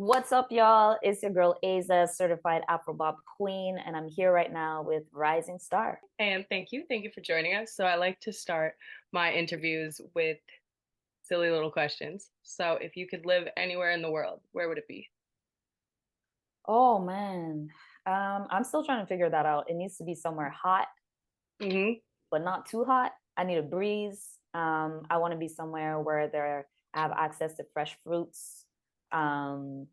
What's up, y'all? It's your girl Aiza, certified Afro-bop queen, and I'm here right now with Rising Star. And thank you. Thank you for joining us. So I like to start my interviews with silly little questions. So if you could live anywhere in the world, where would it be? Oh man, I'm still trying to figure that out. It needs to be somewhere hot, Hmm. but not too hot. I need a breeze. I want to be somewhere where I have access to fresh fruits, um,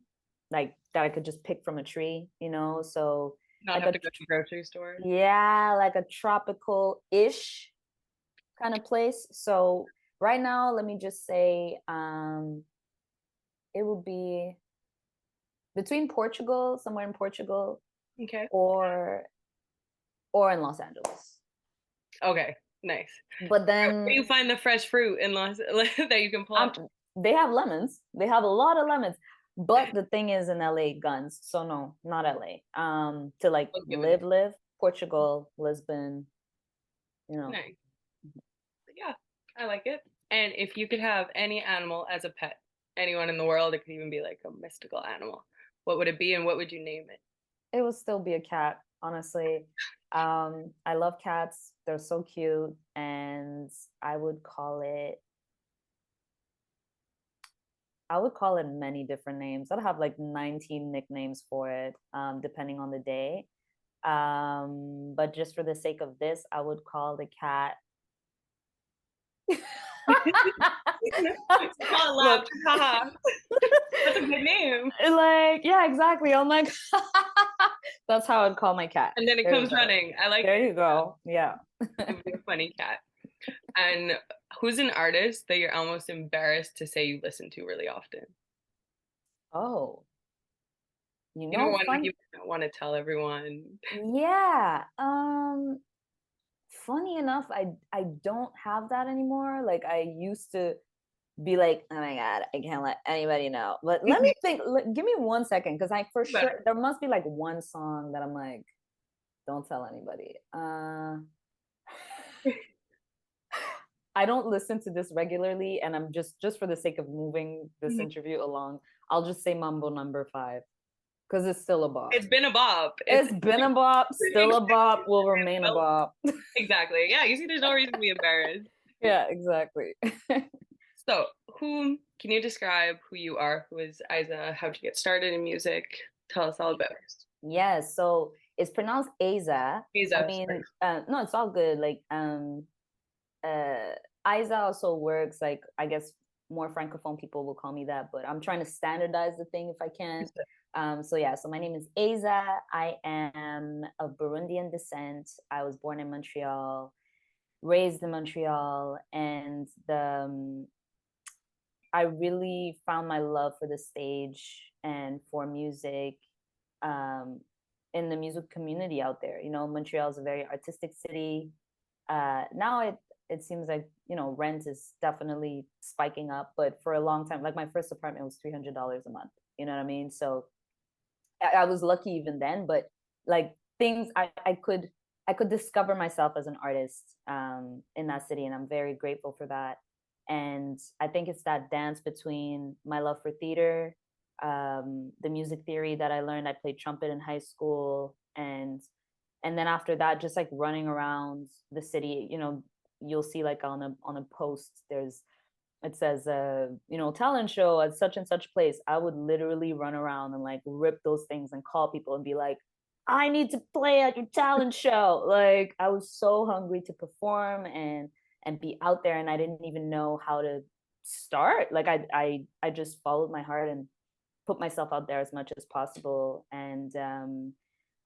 like that I could just pick from a tree, So Not like have to go to the grocery store. yeah, like a tropical-ish kind of place. So right now, let me just say, it would be between Portugal, somewhere in Portugal, Okay. or or in Los Angeles. Okay. Nice. But Where do then you find the fresh fruit in Los that you can pull um up? they have lemons. They have a lot of lemons. But the thing is in LA guns. So no, not LA. To like I'll give it. live, Portugal, Lisbon, you know. Nice. Yeah, I like it. And if you could have any animal as a pet, anyone in the world, it could even be like a mystical animal. What would it be and what would you name it? It would still be a cat, honestly. I love cats. They're so cute, and I would call it I would call it many different names. I'd have like 19 nicknames for it, depending on the day. But just for the sake of this, I would call the cat. Call it laugh. Look, Haha. That's a good name. like, yeah, exactly. I'm like, that's how I'd call my cat. And then it There you comes go. running. I like There it. you go. Yeah. It would be a funny cat. And who's an artist that you're almost embarrassed to say you listen to really often? Oh, You don't want fun. you don't want to tell everyone. Yeah. Funny enough, I don't have that anymore. Like I used to be like, oh my God, I can't let anybody know. But let me think, give me 1 second, because I for But sure there must be like one song that I'm like, don't tell anybody. I don't listen to this regularly, and I'm just for the sake of moving this interview along, I'll just say Mambo number five, because it's still a bop. it's been a bop. It's It's been a bop, still a bop, will remain a well, bop. exactly. Yeah, you see, there's no reason to be embarrassed. Yeah, exactly. So, who can you describe who you are? Who is Aiza? How'd you get started in music? Tell us all about it. Yes, so it's pronounced Aiza. I Aiza, mean, sorry. no, it's all good. Like, Aiza also works. Like, I guess more francophone people will call me that, but I'm trying to standardize the thing if I can. So yeah, so my name is Aiza. I am of Burundian descent. I was born in Montreal, raised in Montreal, and I really found my love for the stage and for music, um, in the music community out there. Montreal is a very artistic city. Now it seems like rent is definitely spiking up, but for a long time, like my first apartment was $300 a month. You know what I mean? So I was lucky even then, but like things I could discover myself as an artist, in that city, and I'm very grateful for that. And I think it's that dance between my love for theater, the music theory that I learned. I played trumpet in high school, and then after that, just like running around the city. You'll see like on a post, it says talent show at such and such place. I would literally run around and like rip those things and call people and be like, I need to play at your talent show. Like I was so hungry to perform and be out there, and I didn't even know how to start. Like I just followed my heart and put myself out there as much as possible. And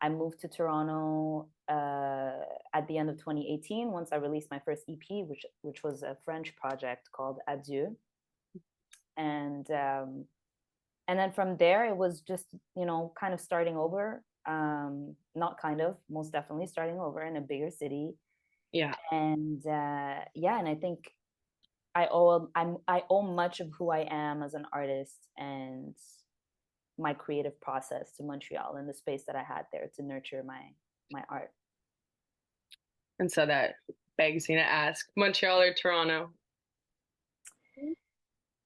I moved to Toronto, at the end of 2018, once I released my first EP, which was a French project called Adieu. And and then from there, it was just kind of starting over. Not kind of, most definitely starting over in a bigger city. Yeah. And yeah, and I think I owe much of who I am as an artist and my creative process to Montreal and the space that I had there to nurture my art. And so that begs me to ask, Montreal or Toronto?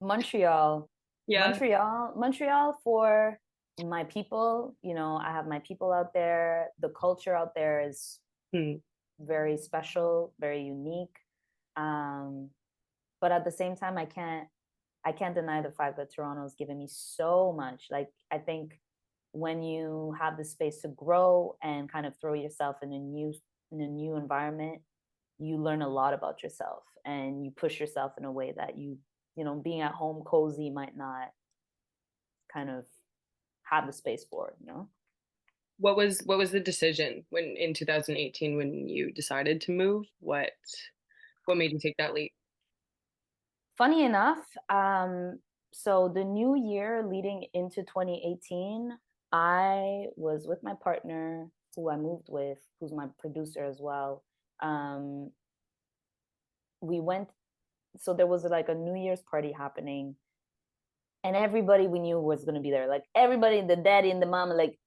Montreal. Yeah. Montreal for my people. You know, I have my people out there. The culture out there is Hmm. very special, very unique. Um, but at the same time, I can't deny the fact that Toronto's given me so much. Like I think when you have the space to grow and kind of throw yourself in a new environment, you learn a lot about yourself and you push yourself in a way that you know, being at home cozy might not kind of have the space for, you know. What was the decision when in 2018 when you decided to move? What made you take that leap? Funny enough, so the new year leading into 2018, I was with my partner who I moved with, who's my producer as well. Um, we went, so there was like a New Year's party happening, and everybody we knew was going to be there. Like everybody, the daddy and the mama, like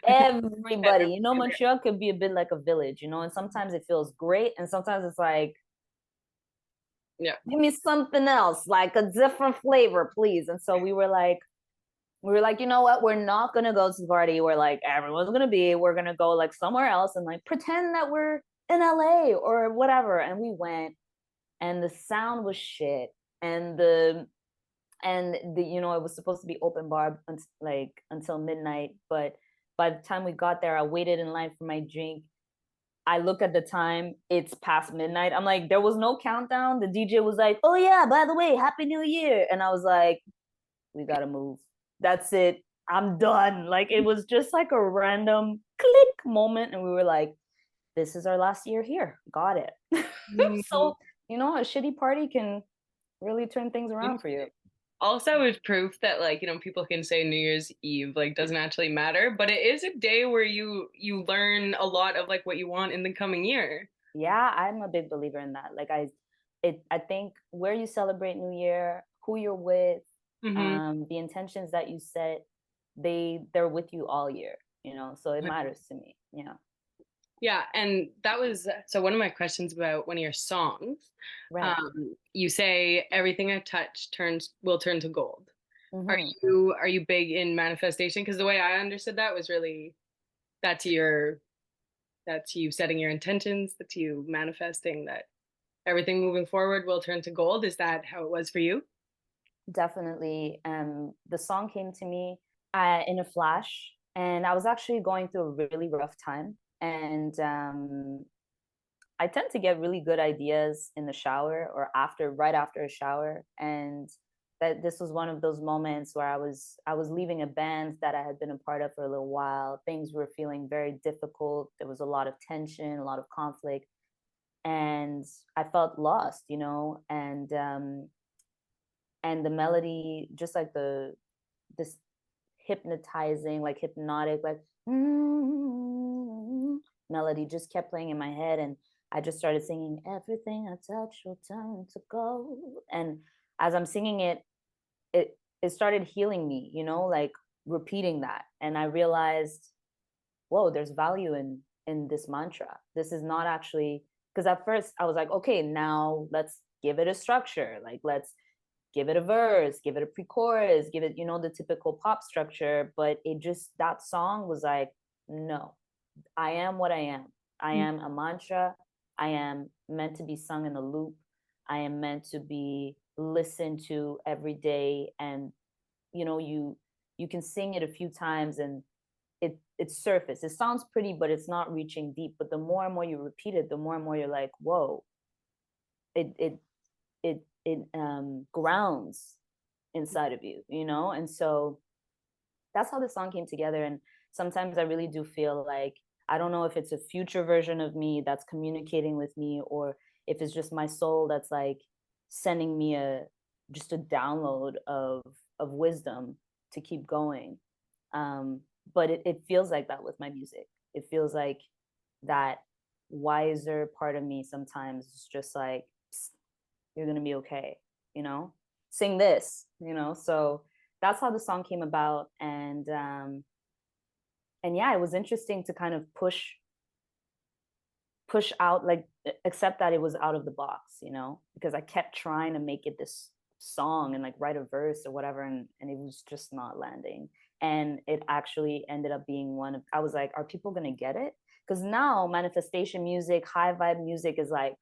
everybody. You know, Montreal could be a bit like a village, you know, and sometimes it feels great, and sometimes it's like, Yeah. give me something else, like a different flavor, please. And so we were like, you know what? We're not gonna go to the party where like everyone's gonna be. We're gonna go like somewhere else and like pretend that we're in LA or whatever. And we went, and the sound was shit, and the you know, it was supposed to be open bar like until midnight, but by the time we got there, I waited in line for my drink. I look at the time, it's past midnight. I'm like, there was no countdown. The DJ was like, oh yeah, by the way, happy new year. And I was like, we gotta move. That's it. I'm done. Like it was just like a random click moment. And we were like, this is our last year here. Got it. Mhm. So, you know, a shitty party can really turn things around for you. Also, it's proof that like, people can say New Year's Eve like doesn't actually matter, but it is a day where you learn a lot of like what you want in the coming year. Yeah, I'm a big believer in that. I think where you celebrate New Year, who you're with, Hmm. the intentions that you set, they're with you all year, you know. So it matters to me. Yeah. Yeah, and that was so one of my questions about one of your songs. Right. You say everything I touch turns will turn to gold. Are Mm-hmm. you big in manifestation? Because the way I understood that was really that's your that's you setting your intentions, that's you manifesting that everything moving forward will turn to gold. Is that how it was for you? Definitely. The song came to me in a flash, and I was actually going through a really rough time. And I tend to get really good ideas in the shower or right after a shower. And that this was one of those moments where I was leaving a band that I had been a part of for a little while. Things were feeling very difficult. There was a lot of tension, a lot of conflict, and I felt lost, you know. And the melody, just like this hypnotizing, like hypnotic, like melody just kept playing in my head, and I just started singing, everything I touch will turn to gold. And as I'm singing it, it started healing me, you know, like repeating that. And I realized, whoa, there's value in this mantra. This is not actually, because at first I was like, okay, now let's give it a structure. Like let's give it a verse, give it a pre-chorus, give it, you know, the typical pop structure. But it just, that song was like, no, I am what I am. I am a mantra. I am meant to be sung in a loop. I am meant to be listened to every day. And, you know, you can sing it a few times and it's surface. It sounds pretty, but it's not reaching deep. But the more and more you repeat it, the more and more you're like, whoa, it it grounds inside of you, you know? And so that's how the song came together. And sometimes I really do feel like, I don't know if it's a future version of me that's communicating with me, or if it's just my soul that's like sending me just a download of wisdom to keep going. Um, but it feels like that with my music. It feels like that wiser part of me sometimes is just like, you're gonna be okay, you know, sing this, you know. So that's how the song came about. And yeah, it was interesting to kind of push out, like accept that it was out of the box, you know, because I kept trying to make it this song and like write a verse or whatever, and it was just not landing. And it actually ended up being one of, I was like, are people gonna get it? Because now manifestation music, high vibe music is like,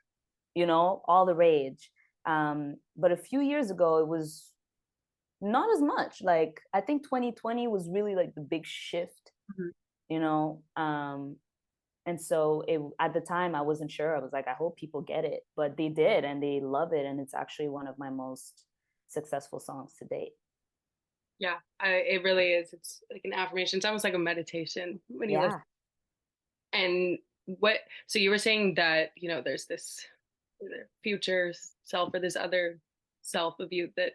you know, all the rage. But a few years ago it was not as much. Like I think 2020 was really like the big shift, Mhm. you know. And so it, at the time I wasn't sure. I was like, I hope people get it, but they did, and they love it, and it's actually one of my most successful songs to date. Yeah, it really is. It's like an affirmation. It's almost like a meditation when you listen. Yeah. And what, so you were saying that, you know, there's this either future self or this other self of you that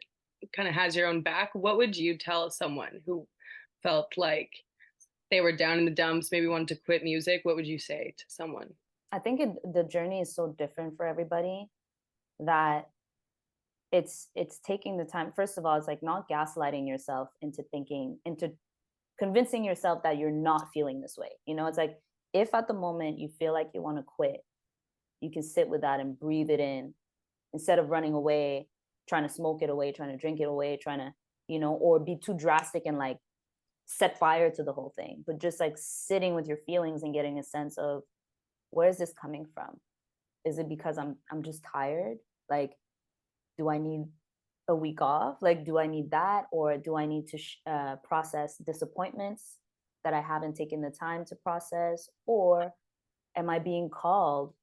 kind of has your own back. What would you tell someone who felt like they were down in the dumps, maybe wanted to quit music? What would you say to someone? I think the journey is so different for everybody that it's taking the time. First of all, it's like not gaslighting yourself into thinking, into convincing yourself that you're not feeling this way. You know, it's like if at the moment you feel like you want to quit, you can sit with that and breathe it in instead of running away, trying to smoke it away, trying to drink it away, trying to, you know, or be too drastic and like set fire to the whole thing, but just like sitting with your feelings and getting a sense of where is this coming from? Is it because I'm just tired? Like, do I need a week off? Like, do I need that? Or do I need to process disappointments that I haven't taken the time to process? Or am I being called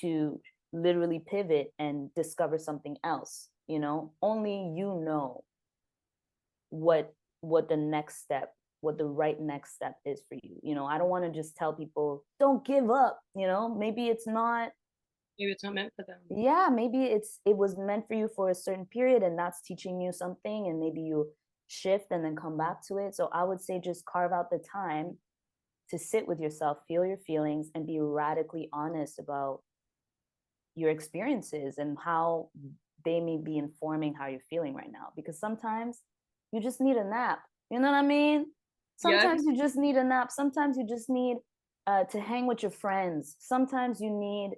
to literally pivot and discover something else? You know, only you know what what the next step, what the right next step is for you. You know, I don't want to just tell people don't give up. You know, maybe it's not, Maybe it's not meant for them. yeah, maybe it was meant for you for a certain period and that's teaching you something, and maybe you shift and then come back to it. So I would say just carve out the time to sit with yourself, feel your feelings, and be radically honest about your experiences and how they may be informing how you're feeling right now, because sometimes you just need a nap. You know what I mean? Yes. Sometimes you just need a nap. Sometimes you just need to hang with your friends. Sometimes you need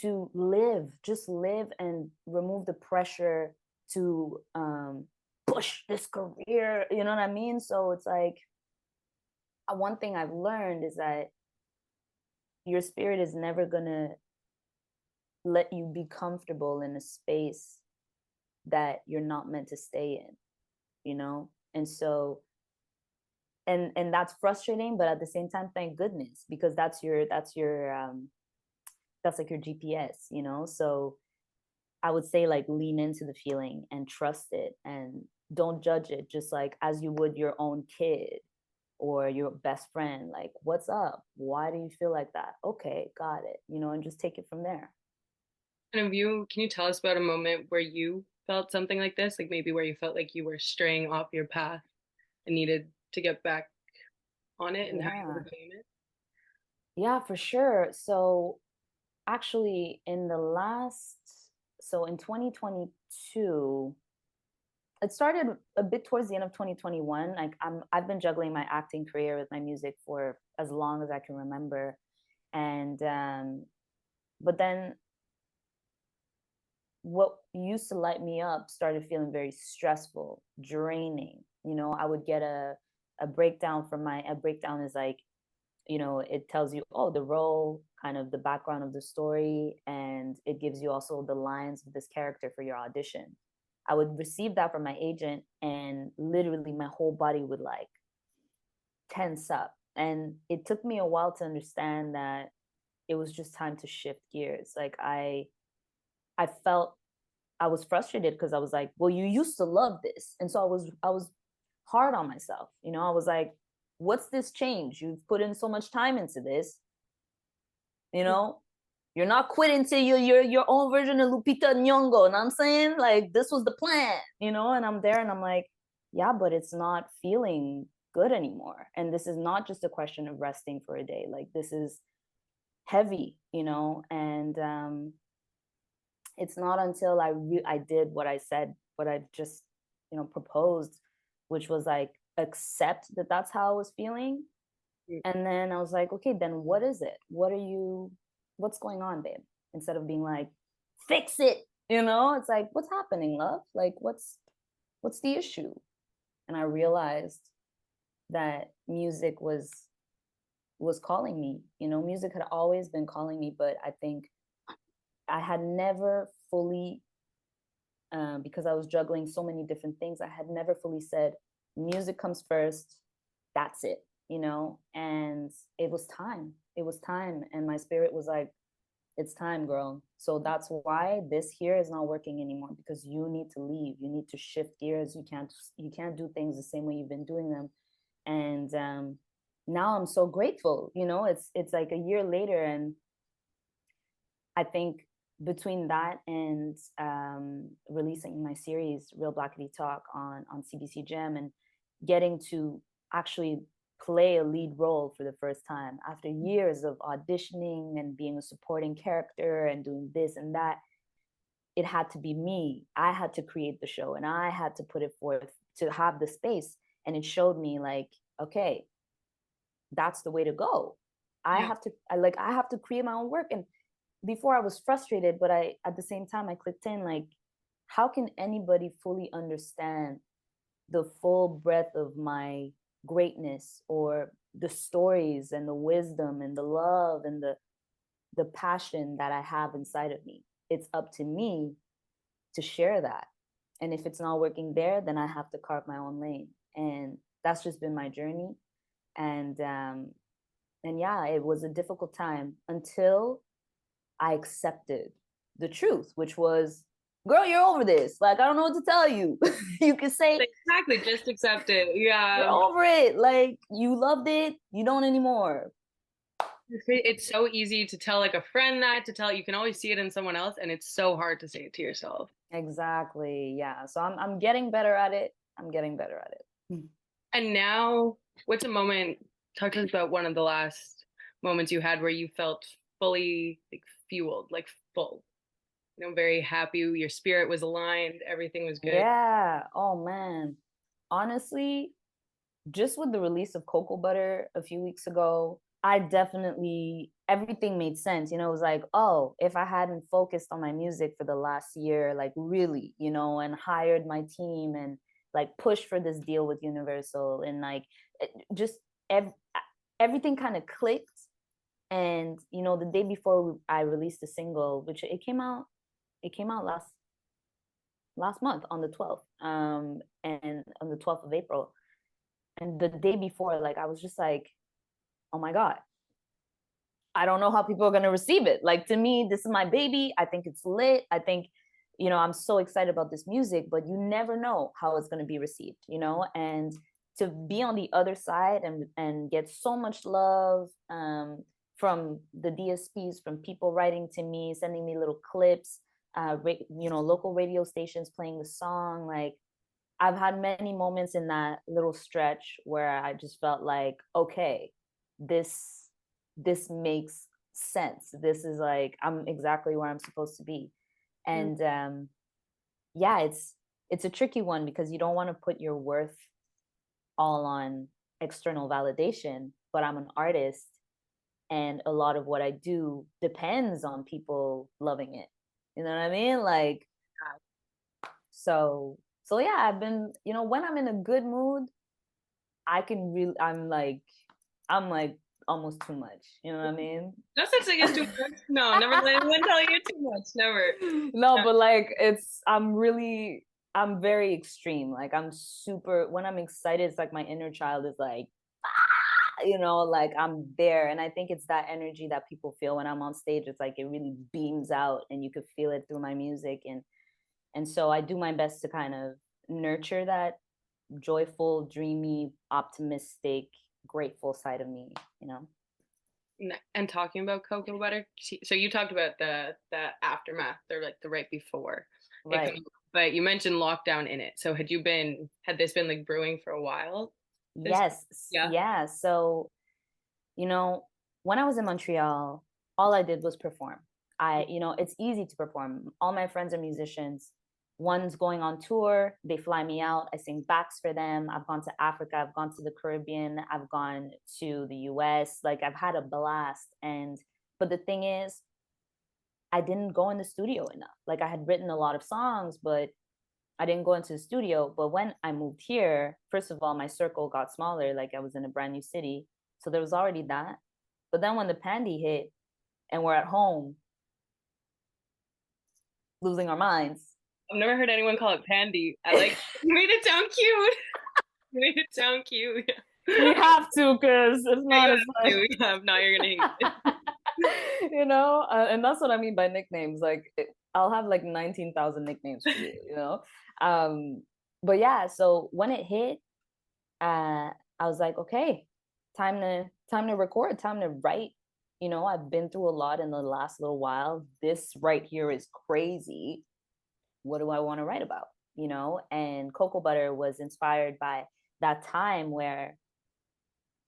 to live, just live and remove the pressure to push this career. You know what I mean? So it's like one thing I've learned is that your spirit is never going to let you be comfortable in a space that you're not meant to stay in, you know. And so and that's frustrating, but at the same time thank goodness, because that's like your GPS, you know. So I would say like lean into the feeling and trust it, and don't judge it, just like as you would your own kid or your best friend. Like, what's up? Why do you feel like that? Okay, got it, you know, and just take it from there. And have you, can you tell us about a moment where you felt something like this? Like maybe where you felt like you were straying off your path and needed to get back on it and how you Yeah. overcame it? Yeah, for sure. So actually in the last, so in 2022, it started a bit towards the end of 2021. Like I've been juggling my acting career with my music for as long as I can remember. And but then what used to light me up started feeling very stressful, draining. You know, I would get a breakdown from my, a breakdown is like, you know, it tells you, oh, the role, kind of the background of the story, and it gives you also the lines of this character for your audition. I would receive that from my agent, and literally my whole body would like tense up. And it took me a while to understand that it was just time to shift gears. Like I felt I was frustrated because I was like, well, you used to love this. And so I was hard on myself. You know, I was like, what's this change? You've put in so much time into this, you know? You're not quitting till you're your own version of Lupita Nyong'o. And I'm saying, like, this was the plan, you know? And I'm there and I'm like, yeah, but it's not feeling good anymore. And this is not just a question of resting for a day. Like, this is heavy, you know? And it's not until I did what I said, what I just, you know, proposed, which was like accept that that's how I was feeling. Mm. And then I was like, okay, then what is it? What's going on, babe? Instead of being like, fix it. You know, it's like, what's happening, love? Like, what's the issue? And I realized that music was calling me. You know, music had always been calling me, but I think I had never fully, because I was juggling so many different things, I had never fully said, music comes first, that's it, you know? And it was time. It was time. And my spirit was like, it's time, girl. So that's why this here is not working anymore, because you need to leave. You need to shift gears. You can't do things the same way you've been doing them. And now I'm so grateful. You know, it's like a year later, and I think between that and releasing my series Real Blackity Talk on CBC Gem, and getting to actually play a lead role for the first time after years of auditioning and being a supporting character and doing this and that, it had to be me. I had to create the show, and I had to put it forth to have the space. And it showed me like, okay, that's the way to go. Yeah. I have to create my own work. And before I was frustrated, but I at the same time I clicked in like, how can anybody fully understand the full breadth of my greatness, or the stories and the wisdom and the love and the passion that I have inside of me? It's up to me to share that. And if it's not working there, then I have to carve my own lane. And that's just been my journey. And yeah, it was a difficult time until I accepted the truth, which was, girl, you're over this. Like, I don't know what to tell you. You could say, Exactly, just accept it. you're Yeah. over it. Like, you loved it, you don't anymore. It's so easy to tell like a friend that, to tell, you can always see it in someone else, and it's so hard to say it to yourself. Exactly. Yeah. So I'm getting better at it. I'm getting better at it. And now, what's a moment, talk to us about one of the last moments you had where you felt fully like fueled, like full, very happy, your spirit was aligned, everything was good. Yeah. Oh man. Honestly, just with the release of Cocoa Butter a few weeks ago, I definitely, everything made sense. You know, it was like, oh, if I hadn't focused on my music for the last year, like really, you know, and hired my team and like pushed for this deal with Universal, and like just ev- everything kind of clicked. And, you know, the day before I released the single, which it came out last month on the 12th, and on the 12th of April. And the day before, like, I was just like, oh my God, I don't know how people are going to receive it. Like, to me, this is my baby. I think it's lit. I think, you know, I'm so excited about this music, but you never know how it's going to be received, you know? And to be on the other side and get so much love, from the DSPs, from people writing to me, sending me little clips, you know, local radio stations playing the song. Like, I've had many moments in that little stretch where I just felt like, okay, this this makes sense. This is like, I'm exactly where I'm supposed to be. Mm. And yeah, it's a tricky one, because you don't want to put your worth all on external validation, but I'm an artist, and a lot of what I do depends on people loving it. You know what I mean? Like, so yeah, I've been, you know, when I'm in a good mood, I can really, I'm like almost too much. You know what I mean? No such thing as too much. No, never let anyone tell you too much. Never. No, but like, I'm very extreme. Like, I'm super, when I'm excited, it's like my inner child is like, ah, you know, like I'm there. And I think it's that energy that people feel when I'm on stage. It's like it really beams out, and you could feel it through my music. And so I do my best to kind of nurture that joyful, dreamy, optimistic, grateful side of me, you know? And talking about cocoa butter, so you talked about the aftermath, or like the right before it Right. came, but you mentioned lockdown in it. So had this been like brewing for a while? This, Yes. yeah. Yeah. So, you know, when I was in Montreal, all I did was perform. You know, it's easy to perform. All my friends are musicians. One's going on tour, they fly me out. I sing backs for them. I've gone to Africa, I've gone to the Caribbean, I've gone to the US. Like, I've had a blast. But the thing is, I didn't go in the studio enough. Like I had written a lot of songs, but I didn't go into the studio. But when I moved here, first of all, my circle got smaller. Like I was in a brand new city. So there was already that. But then when the pandy hit and we're at home losing our minds, I've never heard anyone call it pandy. I like you made it sound cute. You made it sound cute. we have to, because if Yeah, not, you it's have like, to. Yeah, if not, you're gonna hate it. and that's what I mean by nicknames. Like I'll have like 19,000 nicknames for you, you know? Um, but yeah, so when it hit, I was like, okay, time to record, time to write. You know, I've been through a lot in the last little while. This right here is crazy. What do I want to write about? You know, and Cocoa Butter was inspired by that time where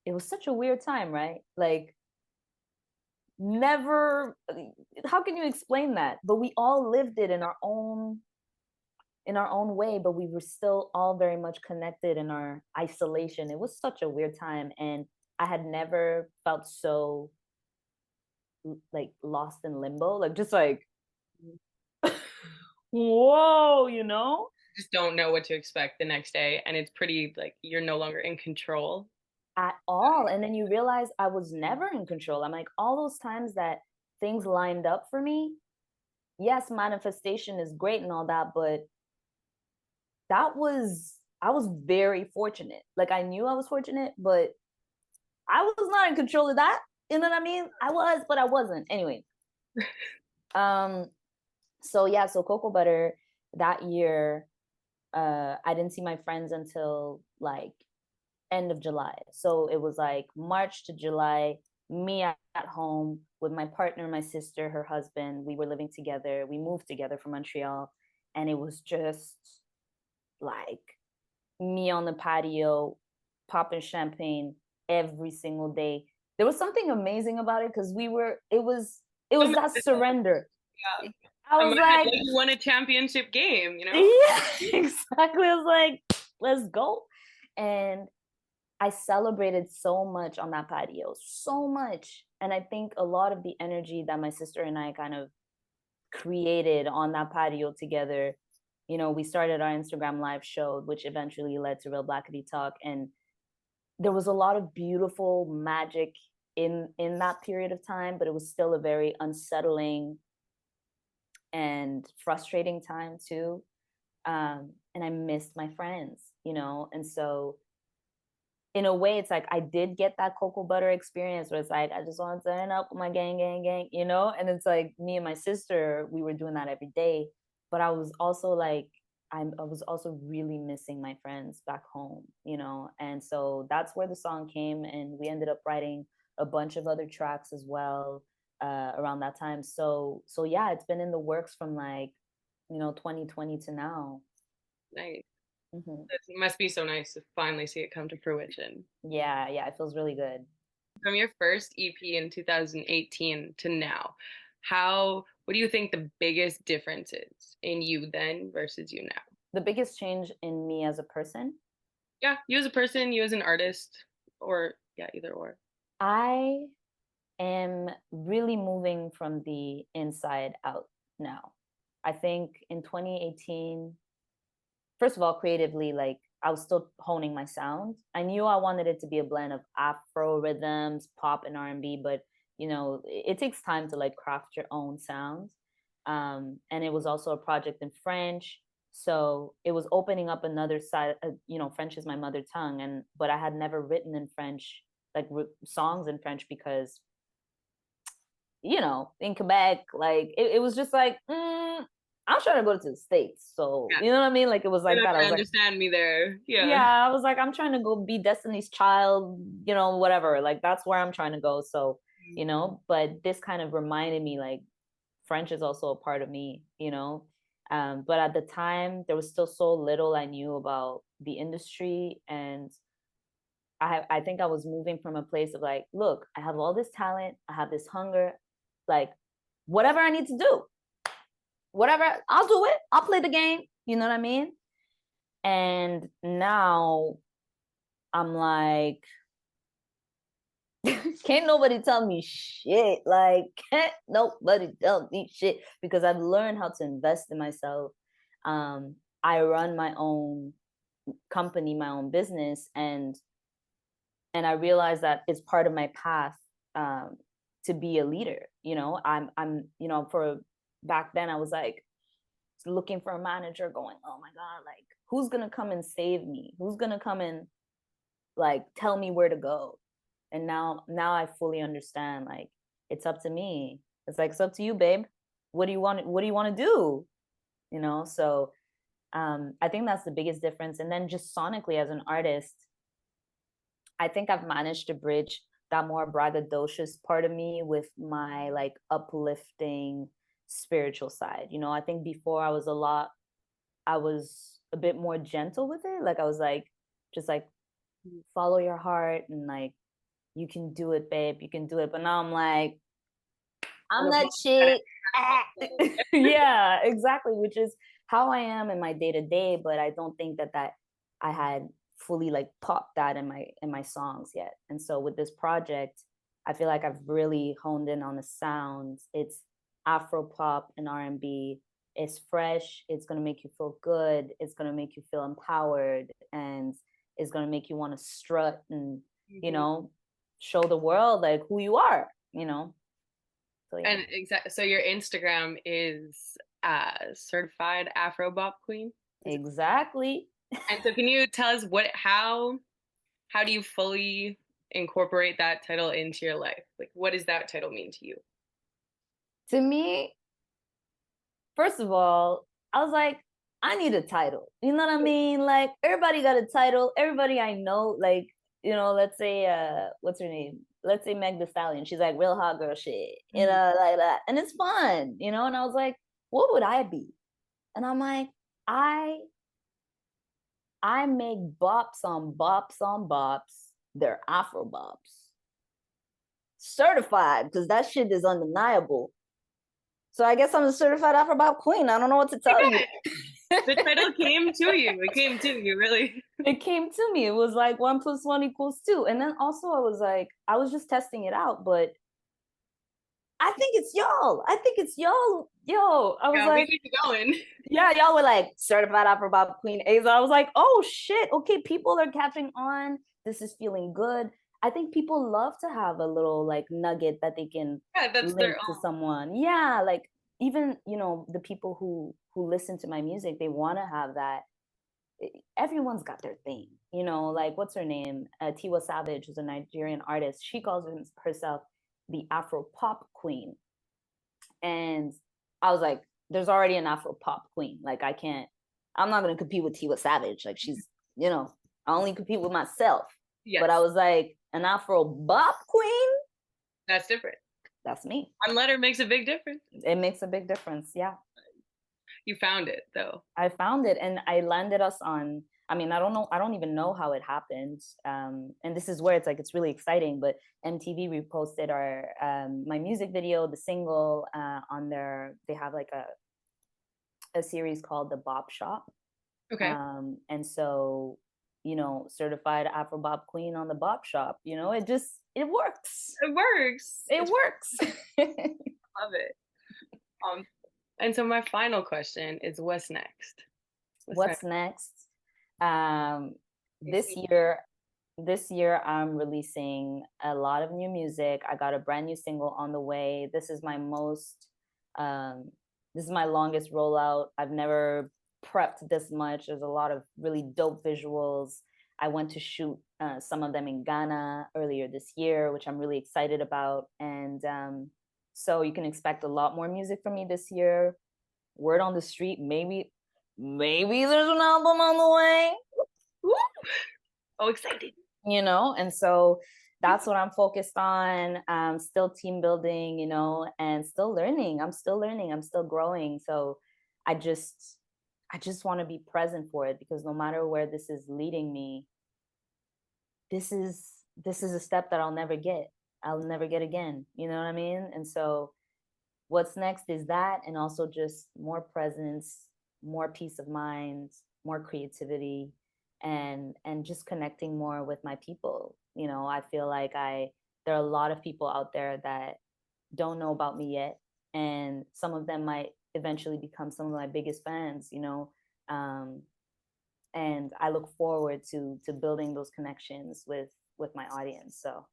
it was such a weird time, right? Like never, how can you explain that? But we all lived it in our own way, but we were still all very much connected in our isolation. It was such a weird time, and I had never felt so like lost in limbo, like just like whoa, you know, Just don't know what to expect the next day, and it's pretty like you're no longer in control. at all. And then you realize I was never in control. I'm like, all those times that things lined up for me, yes, manifestation is great and all that, but that was, I was very fortunate. Like I knew I was fortunate, but I was not in control of that. You know what I mean? I was, but I wasn't. Anyway, um, so yeah, so Cocoa Butter that year, I didn't see my friends until like end of July. So it was like March to July, me at home with my partner, my sister, her husband. We were living together. We moved together from Montreal, and it was just like me on the patio, popping champagne every single day. There was something amazing about it because it was that surrender. Yeah. I I was might have like, like you won a championship game, you know? yeah, exactly. I was like, let's go. And I celebrated so much on that patio, so much. And I think a lot of the energy that my sister and I kind of created on that patio together, you know, we started our Instagram live show, which eventually led to Real Blackity Talk. And there was a lot of beautiful magic in that period of time, but it was still a very unsettling and frustrating time too. And I missed my friends, you know, and so in a way, it's like I did get that Cocoa Butter experience where it's like I just want to turn up with my gang, you know. And it's like me and my sister, we were doing that every day. But I was also like, I was also really missing my friends back home, you know. And so that's where the song came, and we ended up writing a bunch of other tracks as well around that time. So yeah, it's been in the works from like, you know, 2020 to now. Nice. Hmm. It must be so nice to finally see it come to fruition. Yeah, yeah, it feels really good. From your first EP in 2018 to now, what do you think the biggest difference is in you then versus you now? The biggest change in me as a person, Yeah, you as a person, you as an artist, or yeah, either or. I am really moving from the inside out now. I think in 2018, first of all, creatively, like I was still honing my sound. I knew I wanted it to be a blend of Afro rhythms, pop, and R&B, but you know, it takes time to like craft your own sound. And it was also a project in French, so it was opening up another side. You know, French is my mother tongue, and but I had never written in French, like songs in French, because you know, in Quebec, like it was just like, I'm trying to go to the States. So, Yeah, you know what I mean? Like it was you like that. I never was like, understand me there. Yeah. yeah, I was like, I'm trying to go be Destiny's Child, you know, whatever. Like that's where I'm trying to go. So, you know, but this kind of reminded me like French is also a part of me, you know. But at the time, there was still so little I knew about the industry, and I think I was moving from a place of like, look, I have all this talent, I have this hunger, like whatever I need to do, whatever, I'll do it. I'll play the game. You know what I mean? And now I'm like, Can't nobody tell me shit. Like, can't nobody tell me shit because I've learned how to invest in myself. I run my own company, my own business, and I realized that it's part of my path um, to be a leader. For back then I was like looking for a manager, going, oh my god, like who's gonna come and save me? Who's gonna come and like tell me where to go? And now I fully understand, like it's up to me. It's like it's up to you, babe. What do you want to do? So I think that's the biggest difference. And then just sonically as an artist, I think I've managed to bridge that more braggadocious part of me with my like uplifting spiritual side. I think before I was a bit more gentle with it. Like I was like, just like follow your heart and like you can do it, babe. You can do it. But now I'm like, I'm that shit. Yeah, exactly. Which is how I am in my day to day. But I don't think that I had fully like popped that in my songs yet. And so with this project, I feel like I've really honed in on the sounds. It's Afro pop and R&B. It's fresh. It's gonna make you feel good. It's gonna make you feel empowered, and it's gonna make you want to strut and show the world like who you are. So yeah. And so your Instagram is certified Afro-bop queen. Exactly. And so can you tell us how do you fully incorporate that title into your life? Like what does that title mean to you? To me, first of all, I was like, I need a title. You know what I mean? Like everybody got a title. Everybody I know, like, let's say what's her name? Let's say Meg the Stallion. She's like real hot girl shit, like that. And it's fun, and I was like, what would I be? And I'm like, I I make bops on bops on bops. They're Afro bops. Certified, because that shit is undeniable. So I guess I'm a certified Afro-bop queen. I don't know what to tell you. The title came to you. It came to you, really. It came to me. It was like 1 + 1 = 2. And then also I was like, I was just testing it out, but I think it's y'all. I think it's y'all. Yo, I was Yeah, we like, keep it going. yeah, y'all were like certified Afro-bop queen Aiza. I was like, oh shit. Okay, people are catching on. This is feeling good. I think people love to have a little like nugget that they can Yeah, that's link their to own. someone. Yeah, like even the people who listen to my music, they want to have that. Everyone's got their thing, like what's her name? Tiwa Savage is a Nigerian artist. She calls herself the Afro pop queen. And I was like, there's already an Afro pop queen. Like I'm not gonna compete with Tiwa Savage. Like she's, I only compete with myself. But I Yes, was like, an Afro bop queen, that's different. that's me. One letter makes a big difference. It makes a big difference. Yeah. You found it though. I found it, and I landed us on. I mean, I don't even know how it happened. And this is where it's like it's really exciting. But MTV reposted my music video, the single, on their. They have like a series called the Bop Shop, Okay. and so certified Afro Bop Queen on the Bop Shop. It works. It works. It It's works. love it. Um, and so my final question is what's next? What's What's next? next? Um, I this see. year, this year I'm releasing a lot of new music. I got a brand new single on the way. Um, this is my longest rollout. I've never prepped this much. There's a lot of really dope visuals. I went to shoot some of them in Ghana earlier this year, which I'm really excited about. And so you can expect a lot more music from me this year. Word on the street, maybe there's an album on the way. Woo! Oh, exciting. And so that's what I'm focused on. Still team building, and still learning. I'm still learning. I'm still growing. So I just I just want to be present for it, because no matter where this is leading me, this is a step that I'll never get. I'll never get again. You know what I mean? And so what's next is that, and also just more presence, more peace of mind, more creativity, and just connecting more with my people. I feel like there are a lot of people out there that don't know about me yet, and some of them might eventually become some of my biggest fans, you know. Um, and I look forward to building those connections with my audience. So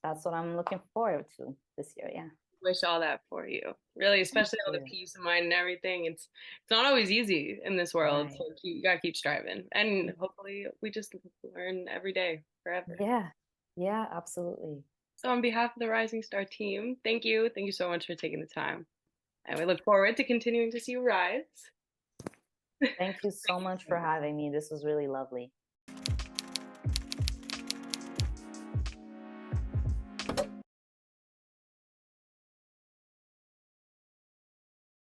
that's what I'm looking forward to this year. Yeah. Wish all that for you. Really, Thank especially all the you. peace of mind and everything. It's not always easy in this world. Right. So you gotta keep striving. And hopefully we just learn every day forever. Yeah. Yeah, absolutely. So on behalf of the Rising Star team, thank you. Thank you so much for taking the time. And we look forward to continuing to see you rise. Thank you so Thank you much so for much. having me. This was really lovely.